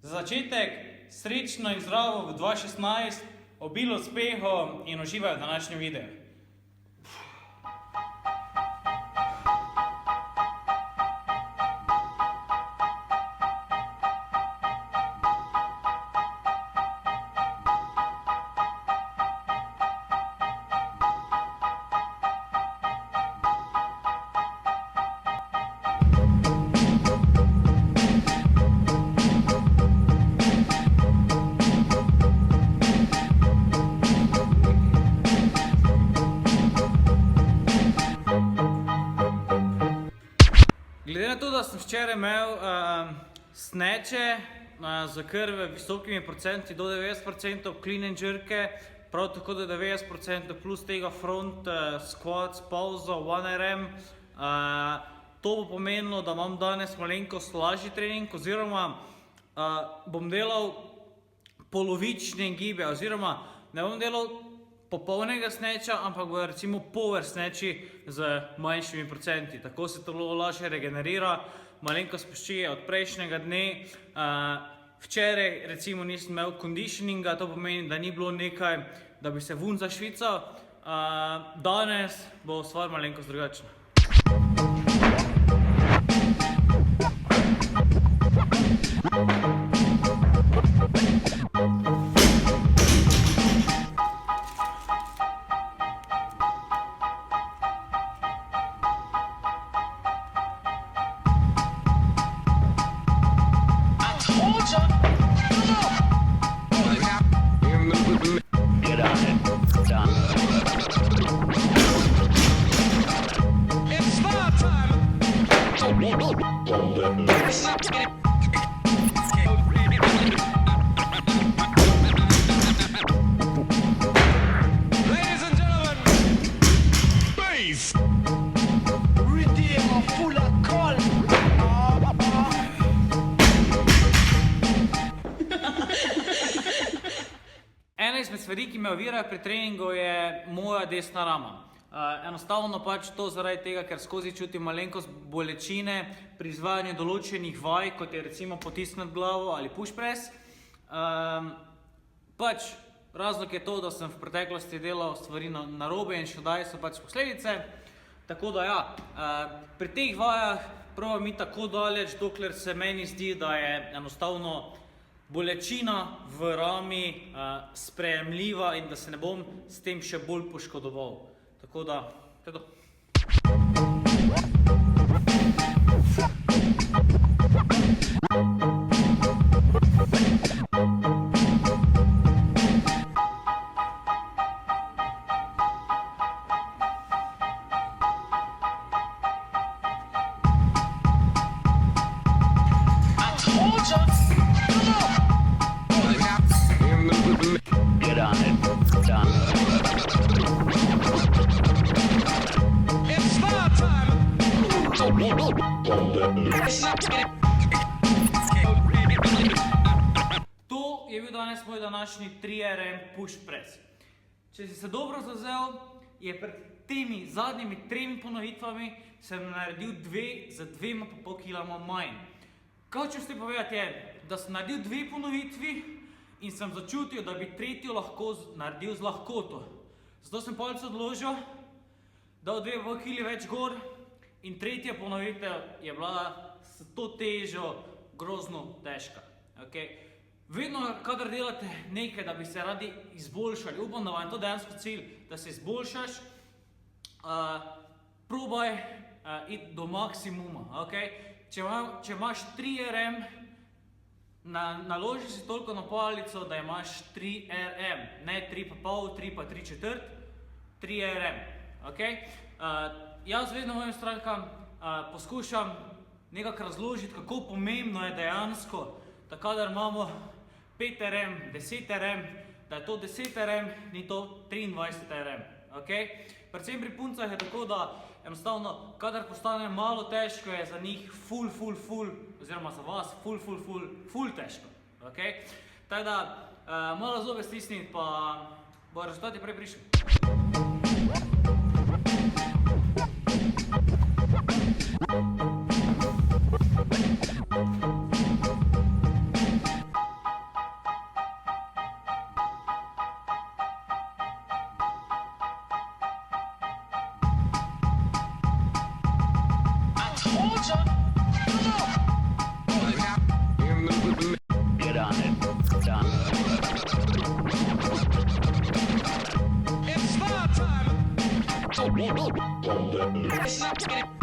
Za začetek, srečno in zdravo v 2016, obilo uspehov in uživaj v današnjem videu. Glede na to, da sem včeraj imel sneče z krve visokimi procenti do 90%, clean and jerke, prav tako do 90% plus tega front squats, pauzo, 1RM, to bo pomenilo, da imam danes malenkost lažji trening oziroma bom delal polovične gibe oziroma ne bom delal popolnega sneča, ampak bo recimo power sneči z manjšimi procenti. Tako se telo lažje regenerira, malenkost spoščije od prejšnjega dne. Včeraj recimo nisem imel conditioninga, to pomeni, da ni bilo nekaj, da bi se vun zašvical. Danes bo stvar malenkost drugačna. Ena izmed stvari, ki me ovirajo pri treningu, je moja desna rama. Enostavno pač to zaradi tega, ker skozi čutim malenkost bolečine pri izvajanju določenih vaj, kot je recimo potisniti glavo ali push press. Pač razlog je to, da sem v preteklosti delal stvari narobe in še daj so pač posledice. Tako da ja, pri teh vajah probam iti tako daleč, dokler se meni zdi, da je enostavno bolečina v rami sprejemljiva in da se ne bom s tem še bolj poškodoval. Tako da, to je to. To je bil danes moj današnji 3RM push press. Če si se dobro zazel, je pred temi zadnjimi 3 ponovitvami sem naredil 2 z 2,5 kg manj. Kaj hočem s tem povedati je, da sem naredil 2 ponovitvi in sem začutil, da bi tretjo lahko naredil z lahkoto. Zato sem palce odložil, dal 2,5 kg več gor in tretja ponovitev je bila s to težo grozno težka. Vedno, kadar delate nekaj, da bi se radi izboljšali, upam, da vam je to dejansko cilj, da se izboljšaš, probaj iti do maksimuma. Če imaš 3RM, naloži si toliko na palico, da imaš 3RM, ne 3,5, 3 pa 3/4, 3RM. Jaz vedno mojim strankam poskušam nekako razložiti, kako pomembno je dejansko, da kadar imamo 5RM, 10RM, da je to 10RM, ni to 23RM. Predvsem pri puncah je tako, da enostavno, kadar postane malo težko, je za njih ful, oziroma za vas ful težko. Tako da, malo zobe stisniti, pa bo rezultati prej prišli. Get on it. Done. It's my time.